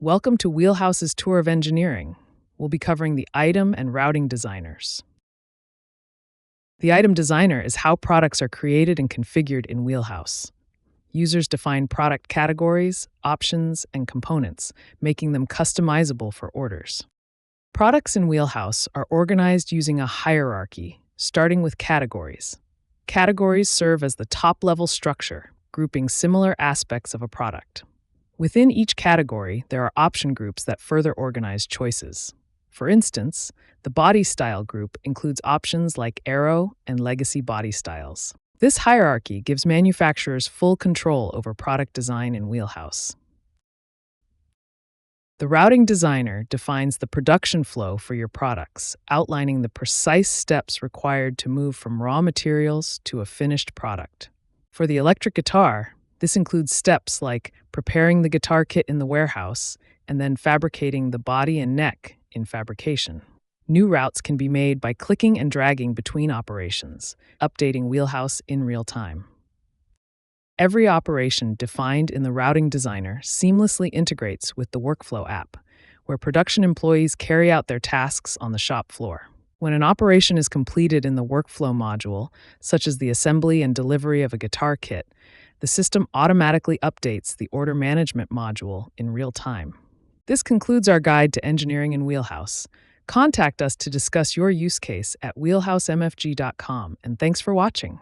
Welcome to Wheelhouse's Tour of Engineering. We'll be covering the item and routing designers. The item designer is how products are created and configured in Wheelhouse. Users define product categories, options, and components, making them customizable for orders. Products in Wheelhouse are organized using a hierarchy, starting with categories. Categories serve as the top-level structure, grouping similar aspects of a product. Within each category, there are option groups that further organize choices. For instance, the body style group includes options like Aero and Legacy body styles. This hierarchy gives manufacturers full control over product design in Wheelhouse. The routing designer defines the production flow for your products, outlining the precise steps required to move from raw materials to a finished product. For the electric guitar, this includes steps like preparing the guitar kit in the warehouse and then fabricating the body and neck in fabrication. New routes can be made by clicking and dragging between operations, updating Wheelhouse in real time. Every operation defined in the routing designer seamlessly integrates with the workflow app, where production employees carry out their tasks on the shop floor. When an operation is completed in the workflow module, such as the assembly and delivery of a guitar kit, the system automatically updates the order management module in real time. This concludes our guide to engineering in Wheelhouse. Contact us to discuss your use case at wheelhousemfg.com, and thanks for watching.